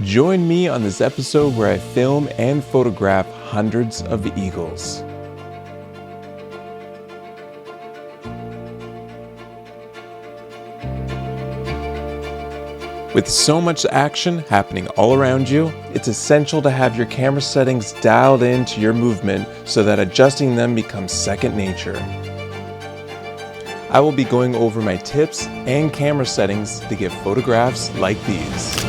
Join me on this episode where I film and photograph hundreds of eagles. With so much action happening all around you, it's essential to have your camera settings dialed into your movement so that adjusting them becomes second nature. I will be going over my tips and camera settings to get photographs like these.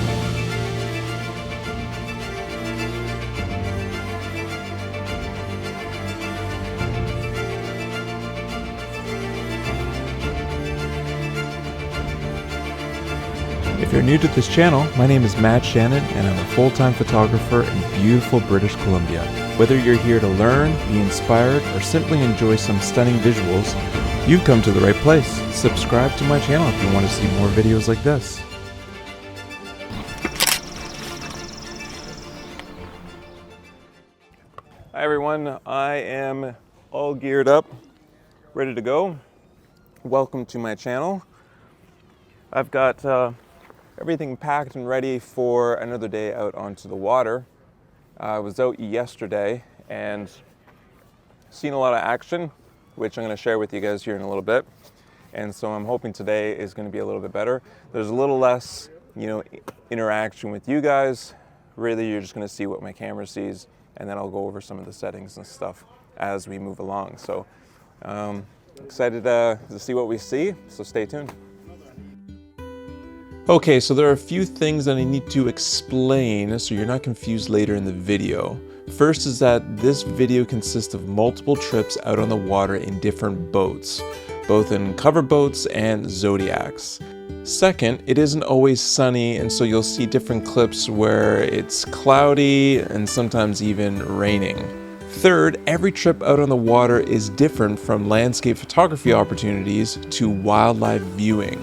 If you're new to this channel, my name is Shannon and I'm a full-time photographer in beautiful British Columbia. Whether you're here to learn, be inspired, or simply enjoy some stunning visuals, you've come to the right place. Subscribe to my channel if you want to see more videos like this. Hi everyone, I am all geared up, ready to go. Welcome to my channel. I've got everything packed and ready for another day out onto the water. I was out yesterday and seen a lot of action, which I'm going to share with you guys here in a little bit. And so I'm hoping today is going to be a little bit better. There's a little less, interaction with you guys. Really, you're just going to see what my camera sees, and then I'll go over some of the settings and stuff as we move along. So excited to see what we see, so stay tuned. Okay, so there are a few things that I need to explain so you're not confused later in the video. First is that this video consists of multiple trips out on the water in different boats, both in cover boats and Zodiacs. Second, it isn't always sunny, and so you'll see different clips where it's cloudy and sometimes even raining. Third, every trip out on the water is different, from landscape photography opportunities to wildlife viewing.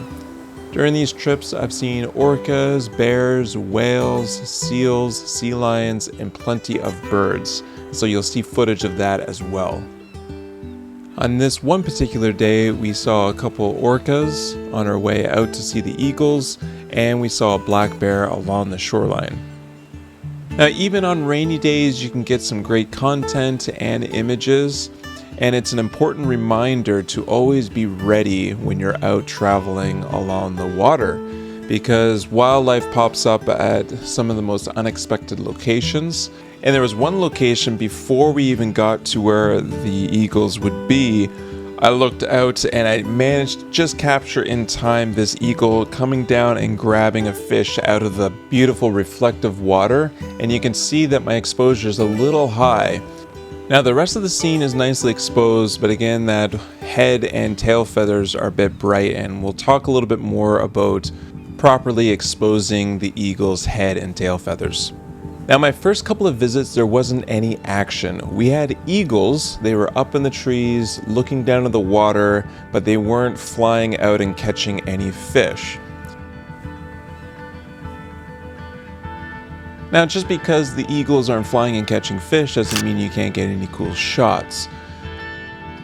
During these trips, I've seen orcas, bears, whales, seals, sea lions, and plenty of birds, so you'll see footage of that as well. On this one particular day, we saw a couple orcas on our way out to see the eagles, and we saw a black bear along the shoreline. Now, even on rainy days, you can get some great content and images. And it's an important reminder to always be ready when you're out traveling along the water, because wildlife pops up at some of the most unexpected locations. And there was one location before we even got to where the eagles would be. I looked out and I managed to just capture in time this eagle coming down and grabbing a fish out of the beautiful reflective water. And you can see that my exposure is a little high. Now the rest of the scene is nicely exposed, but again, that head and tail feathers are a bit bright, and we'll talk a little bit more about properly exposing the eagle's head and tail feathers. Now my first couple of visits, there wasn't any action. We had eagles, they were up in the trees looking down at the water, but they weren't flying out and catching any fish. Now, just because the eagles aren't flying and catching fish doesn't mean you can't get any cool shots.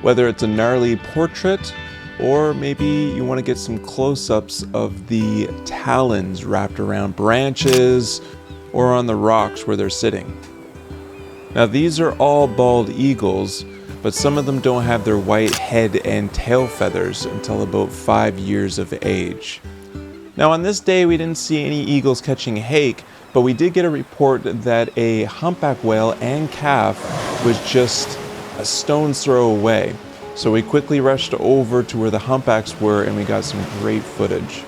Whether it's a gnarly portrait, or maybe you want to get some close-ups of the talons wrapped around branches or on the rocks where they're sitting. Now, these are all bald eagles, but some of them don't have their white head and tail feathers until about 5 years of age. Now, on this day, we didn't see any eagles catching hake, but we did get a report that a humpback whale and calf was just a stone's throw away. So we quickly rushed over to where the humpbacks were, and we got some great footage.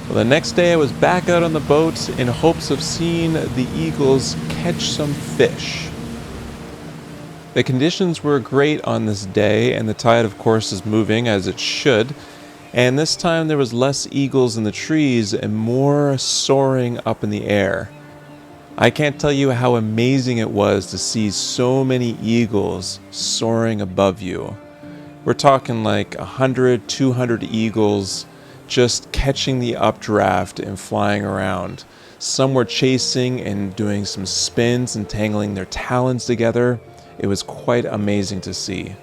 Well, the next day I was back out on the boat in hopes of seeing the eagles catch some fish. The conditions were great on this day, and the tide of course is moving as it should, and this time there was less eagles in the trees and more soaring up in the air. I can't tell you how amazing it was to see so many eagles soaring above you. We're talking like 100, 200 eagles just catching the updraft and flying around. Some were chasing and doing some spins and tangling their talons together. It was quite amazing to see.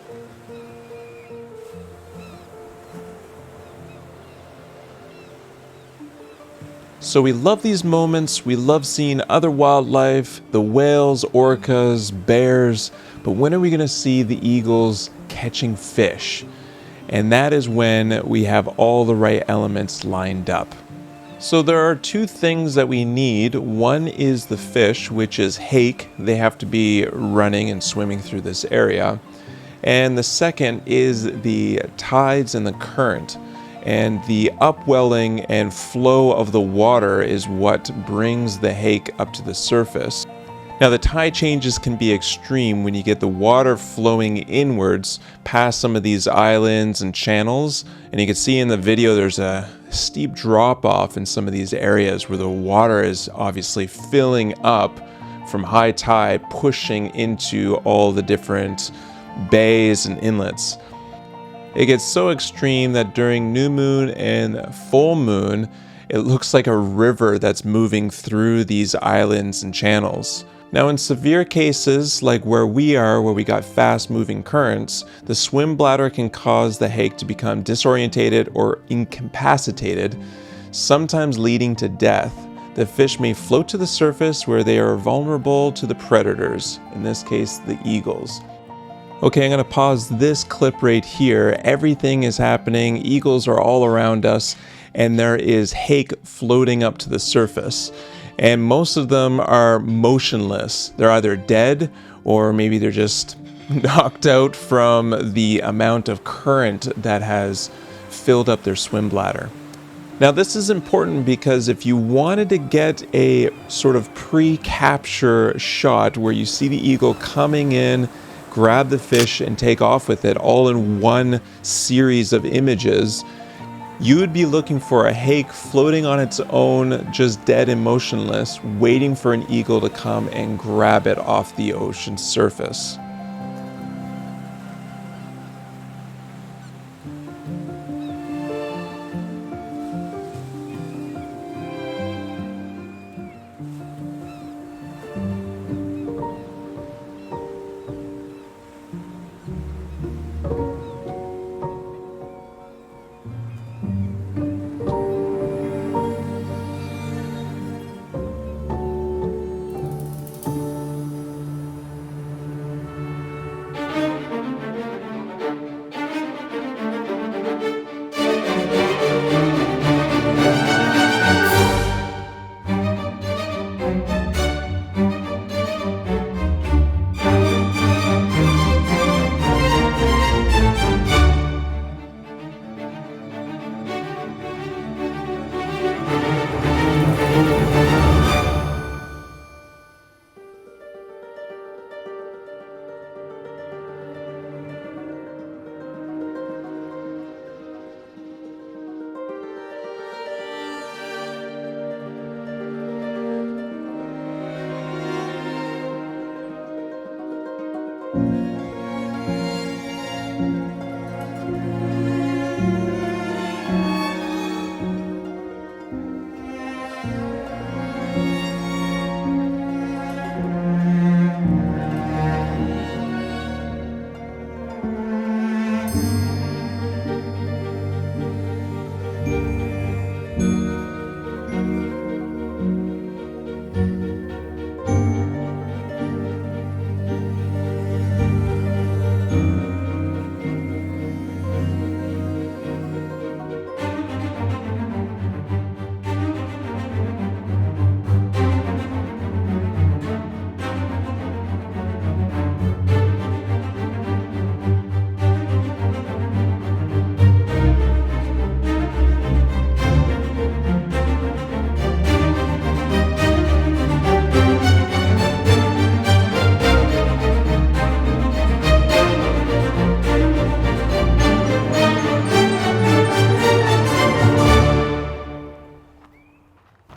So we love these moments, we love seeing other wildlife, the whales, orcas, bears, but when are we going to see the eagles catching fish? And that is when we have all the right elements lined up. So there are two things that we need. One is the fish, which is hake. They have to be running and swimming through this area. And the second is the tides and the current. And the upwelling and flow of the water is what brings the hake up to the surface. Now the tide changes can be extreme when you get the water flowing inwards past some of these islands and channels, and you can see in the video there's a steep drop off in some of these areas where the water is obviously filling up from high tide, pushing into all the different bays and inlets. It gets so extreme that during new moon and full moon it looks like a river that's moving through these islands and channels. Now in severe cases, like where we are, where we got fast moving currents, the swim bladder can cause the hake to become disorientated or incapacitated, sometimes leading to death. The fish may float to the surface where they are vulnerable to the predators, in this case the eagles. Okay, I'm going to pause this clip right here. Everything is happening, eagles are all around us, and there is hake floating up to the surface. And most of them are motionless. They're either dead or maybe they're just knocked out from the amount of current that has filled up their swim bladder. Now this is important because if you wanted to get a sort of pre-capture shot where you see the eagle coming in, grab the fish and take off with it all in one series of images, you would be looking for a hake floating on its own, just dead and motionless, waiting for an eagle to come and grab it off the ocean surface.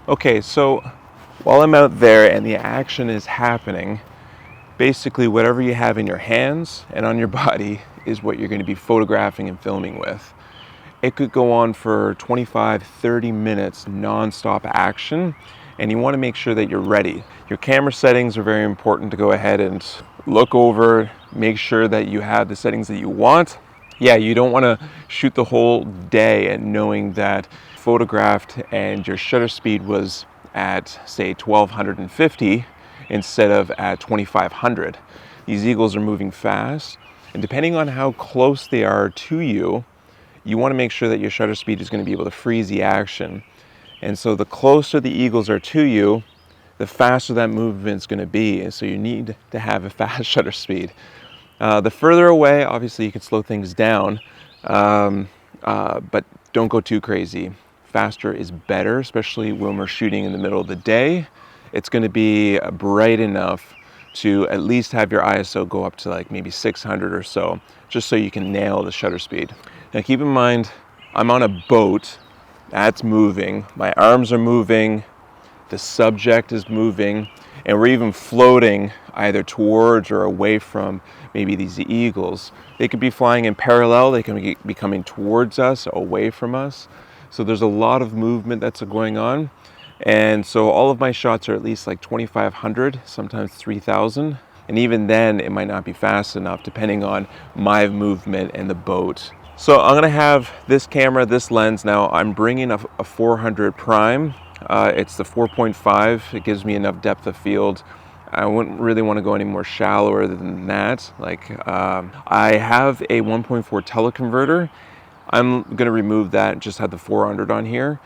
Okay, so while I'm out there and the action is happening, basically whatever you have in your hands and on your body is what you're going to be photographing and filming with. It could go on for 25, 30 minutes non-stop action, and you want to make sure that you're ready. Your camera settings are very important to go ahead and look over, make sure that you have the settings that you want. Yeah, you don't want to shoot the whole day and knowing that photographed and your shutter speed was at, say, 1250 instead of at 2500. These eagles are moving fast, and depending on how close they are to you, you want to make sure that your shutter speed is going to be able to freeze the action. And so the closer the eagles are to you, the faster that movement is going to be. And so you need to have a fast shutter speed. The further away, obviously you can slow things down, but don't go too crazy. Faster is better, especially when we're shooting in the middle of the day. It's going to be bright enough to at least have your ISO go up to like maybe 600 or so, just so you can nail the shutter speed. Now keep in mind, I'm on a boat that's moving, my arms are moving, the subject is moving, and we're even floating either towards or away from maybe these eagles. They could be flying in parallel, they can be coming towards us, away from us. So there's a lot of movement that's going on. And so all of my shots are at least like 2,500, sometimes 3,000. And even then it might not be fast enough depending on my movement and the boat. So I'm gonna have this camera, this lens. Now I'm bringing a 400 prime. It's the 4.5. It gives me enough depth of field. I wouldn't really want to go any more shallower than that. I have a 1.4 teleconverter. I'm gonna remove that and just have the 400 on here.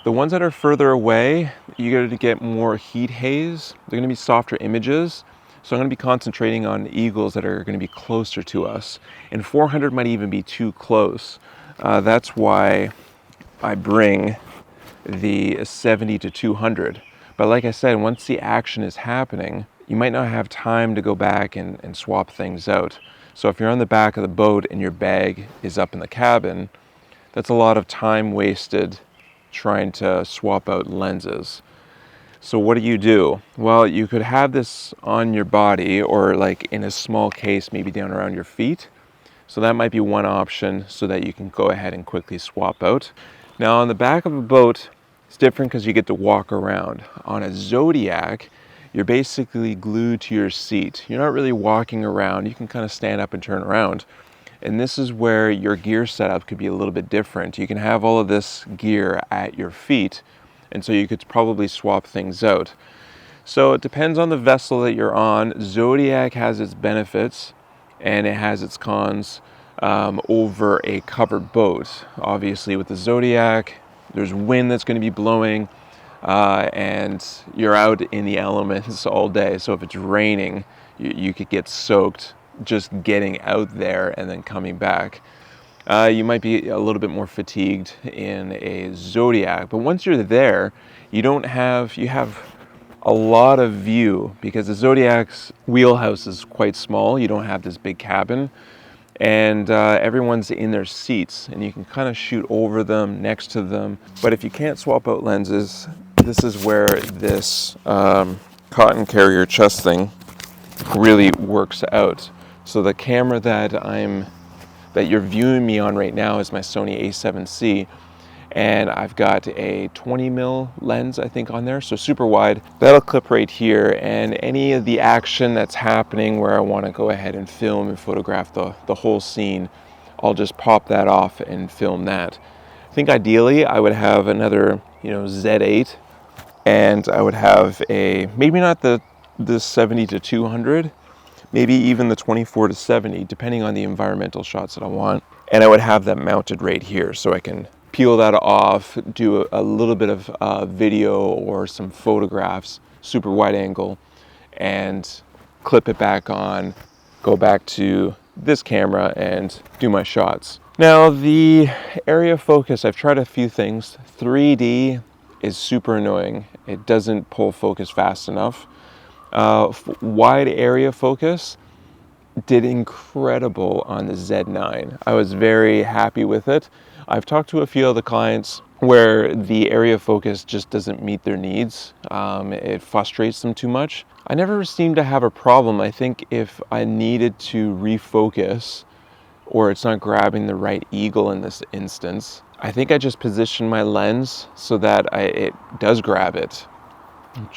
The ones that are further away, you're gonna get more heat haze. They're gonna be softer images. So I'm gonna be concentrating on eagles that are gonna be closer to us. And 400 might even be too close. That's why I bring the 70 to 200. But like I said, once the action is happening, you might not have time to go back and swap things out. So if you're on the back of the boat and your bag is up in the cabin, that's a lot of time wasted trying to swap out lenses. So what do? Well, you could have this on your body or like in a small case, maybe down around your feet. So that might be one option so that you can go ahead and quickly swap out. Now on the back of a boat, it's different because you get to walk around. On a Zodiac, you're basically glued to your seat. You're not really walking around. You can kind of stand up and turn around. And this is where your gear setup could be a little bit different. You can have all of this gear at your feet, and so you could probably swap things out. So it depends on the vessel that you're on. Zodiac has its benefits and it has its cons over a covered boat. Obviously with the Zodiac, there's wind that's going to be blowing and you're out in the elements all day. So if it's raining, you could get soaked just getting out there and then coming back. You might be a little bit more fatigued in a Zodiac, but once you're there, you have a lot of view because the Zodiac's wheelhouse is quite small. You don't have this big cabin, and everyone's in their seats, and you can kind of shoot over them, next to them. But if you can't swap out lenses, this is where this cotton carrier chest thing really works out. So the camera that you're viewing me on right now is my Sony A7C, and I've got a 20mm lens, I think, on there, so super wide. That'll clip right here, and any of the action that's happening where I want to go ahead and film and photograph the whole scene, I'll just pop that off and film that. I think ideally I would have another, Z8, and I would have maybe not the 70 to 200, maybe even the 24 to 70, depending on the environmental shots that I want. And I would have that mounted right here so I can peel that off, do a little bit of video or some photographs, super wide angle, and clip it back on, go back to this camera and do my shots. Now the area of focus, I've tried a few things. 3D is super annoying. It doesn't pull focus fast enough. Wide area focus did incredible on the Z9. I was very happy with it. I've talked to a few other clients where the area of focus just doesn't meet their needs. It frustrates them too much. I never seem to have a problem. I think if I needed to refocus, or it's not grabbing the right eagle in this instance, I think I just position my lens so that it does grab it.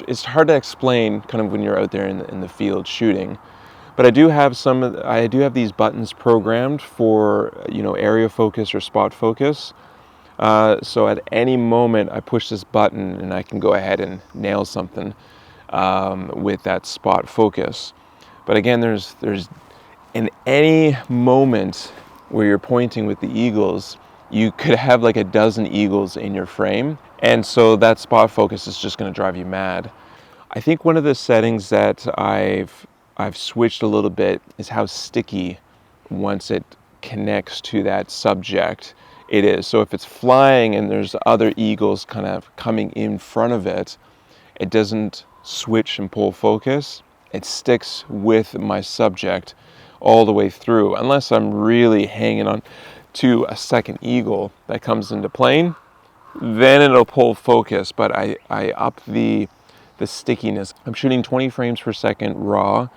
It's hard to explain kind of when you're out there in the field shooting, but I do have these buttons programmed for, you know, area focus or spot focus. So at any moment I push this button and I can go ahead and nail something with that spot focus. But again, there's in any moment where you're pointing with the eagles, you could have like a dozen eagles in your frame, and so that spot focus is just going to drive you mad. I think one of the settings that I've switched a little bit is how sticky, once it connects to that subject, it is. So if it's flying and there's other eagles kind of coming in front of it, it doesn't switch and pull focus. It sticks with my subject all the way through, unless I'm really hanging on to a second eagle that comes into plane, then it'll pull focus. But I up the stickiness. I'm shooting 20 frames per second raw.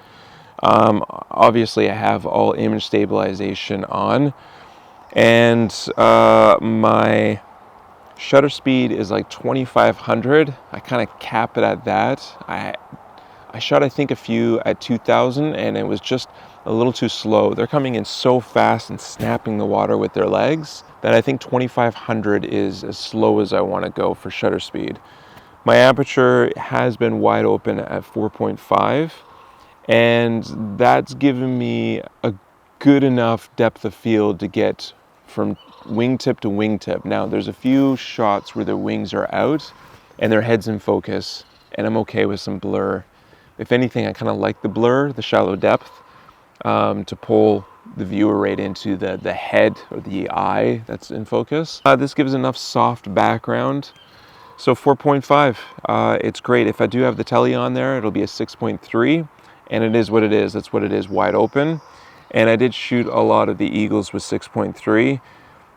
Obviously I have all image stabilization on, and my shutter speed is like 2500. I kind of cap it at that. I shot, I think, a few at 2000, and it was just a little too slow. They're coming in so fast and snapping the water with their legs that I think 2500 is as slow as I want to go for shutter speed. My aperture has been wide open at 4.5, and that's given me a good enough depth of field to get from wingtip to wingtip. Now, there's a few shots where their wings are out and their head's in focus, and I'm okay with some blur. If anything, I kind of like the blur, the shallow depth, to pull the viewer right into the head or the eye that's in focus. This gives enough soft background. So 4.5, it's great. If I do have the tele on there, it'll be a 6.3, and it is what it is. That's what it is, wide open. And I did shoot a lot of the eagles with 6.3,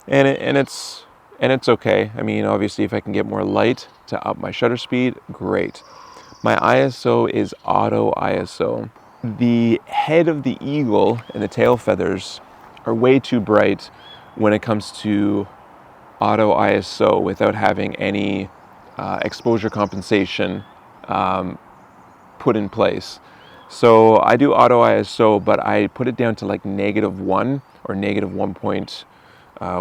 and it's okay. I mean, obviously, if I can get more light to up my shutter speed, great. My ISO is auto ISO. The head of the eagle and the tail feathers are way too bright when it comes to auto ISO without having any exposure compensation put in place. So I do auto ISO, but I put it down to like -1 or -1.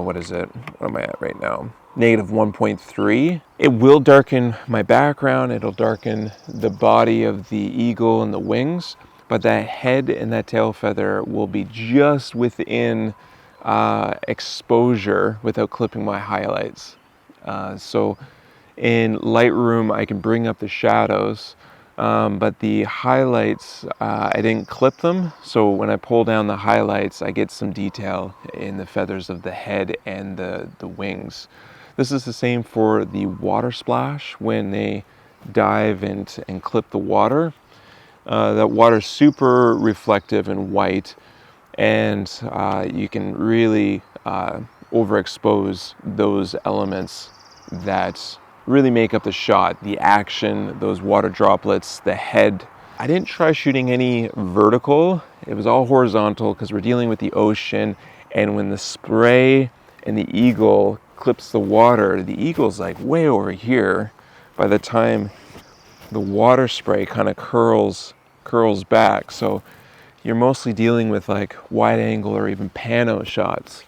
What is it? What am I at right now? -1.3. It will darken my background. It'll darken the body of the eagle and the wings, but that head and that tail feather will be just within exposure without clipping my highlights. So in Lightroom, I can bring up the shadows, but the highlights, I didn't clip them. So when I pull down the highlights, I get some detail in the feathers of the head and the wings. This is the same for the water splash when they dive and clip the water. That water is super reflective and white, and you can really overexpose those elements that really make up the shot. The action, those water droplets, the head. I didn't try shooting any vertical. It was all horizontal because we're dealing with the ocean, and when the spray and the eagle clips the water, the eagle's like way over here. By the time the water spray kind of curls back, so you're mostly dealing with like wide angle or even pano shots.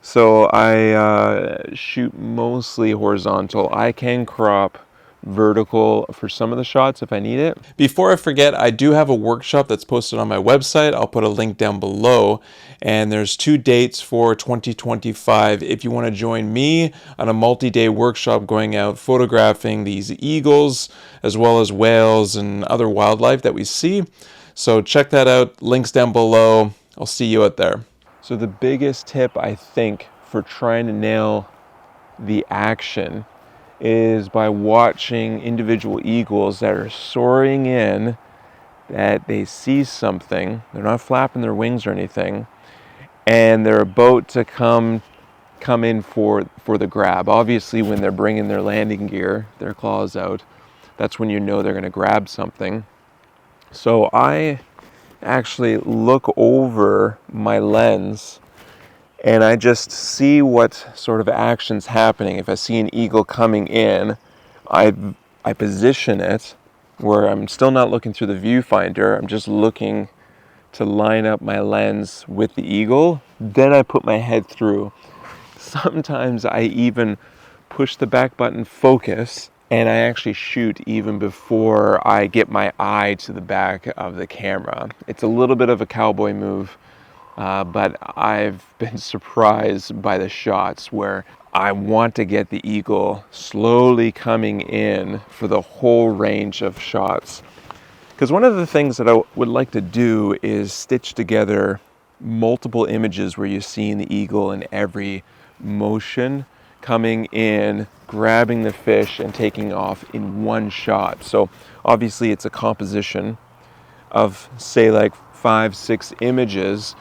So I shoot mostly horizontal. I can crop vertical for some of the shots if I need it. Before I forget, I do have a workshop that's posted on my website. I'll put a link down below, and there's 2 dates for 2025 if you want to join me on a multi-day workshop going out photographing these eagles as well as whales and other wildlife that we see. So check that out, links down below. I'll see you out there. So the biggest tip, I think, for trying to nail the action is by watching individual eagles that are soaring in, that they see something. They're not flapping their wings or anything, and they're about to come come in for the grab. Obviously, when they're bringing their landing gear, their claws out, that's when you know they're going to grab something. So I actually look over my lens and I just see what sort of action's happening. If I see an eagle coming in, I position it where I'm still not looking through the viewfinder. I'm just looking to line up my lens with the eagle. Then I put my head through. Sometimes I even push the back button focus and I actually shoot even before I get my eye to the back of the camera. It's a little bit of a cowboy move, but I've been surprised by the shots where I want to get the eagle slowly coming in for the whole range of shots. Because one of the things that I would like to do is stitch together multiple images where you're seeing the eagle in every motion, coming in, grabbing the fish and taking off in one shot. So obviously it's a composition of, say, like 5-6 images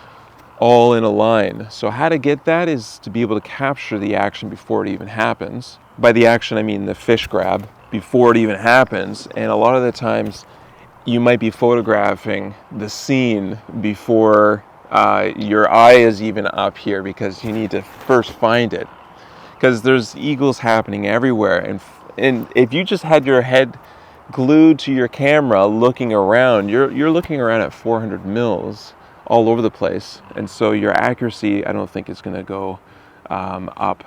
all in a line. So how to get that is to be able to capture the action before it even happens. By the action I mean the fish grab before it even happens. And a lot of the times you might be photographing the scene before your eye is even up here, because you need to first find it, because there's eagles happening everywhere, and if you just had your head glued to your camera looking around, you're looking around at 400 mils all over the place, and so your accuracy I don't think is going to go up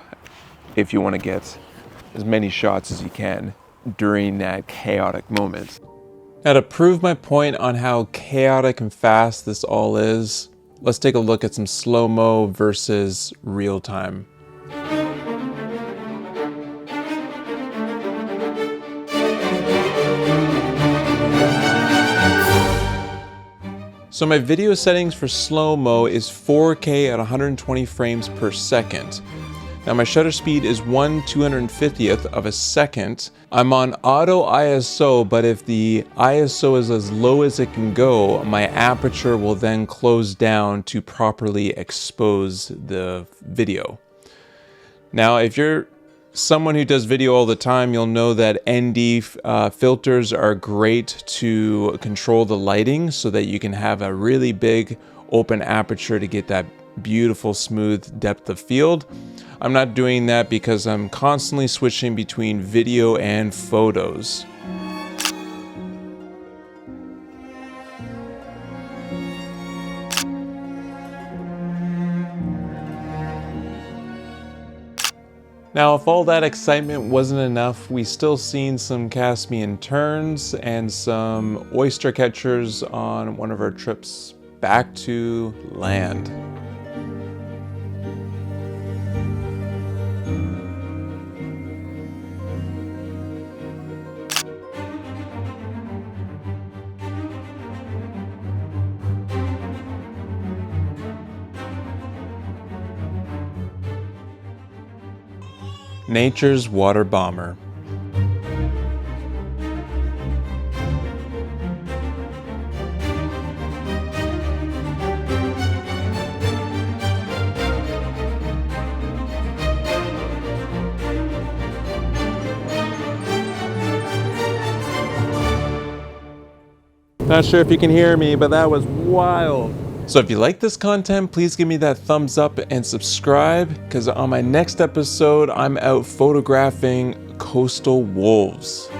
if you want to get as many shots as you can during that chaotic moment. Now, to prove my point on how chaotic and fast this all is, let's take a look at some slow-mo versus real-time. So my video settings for slow-mo is 4K at 120 frames per second. Now my shutter speed is 1/250th of a second. I'm on auto ISO, but if the ISO is as low as it can go, my aperture will then close down to properly expose the video. Now, if you're someone who does video all the time, you'll know that ND filters are great to control the lighting so that you can have a really big open aperture to get that beautiful smooth depth of field. I'm not doing that because I'm constantly switching between video and photos. Now, if all that excitement wasn't enough, we still seen some Caspian terns and some oyster catchers on one of our trips back to land. Nature's water bomber. Not sure if you can hear me, but that was wild. So if you like this content, please give me that thumbs up and subscribe, because on my next episode, I'm out photographing coastal wolves.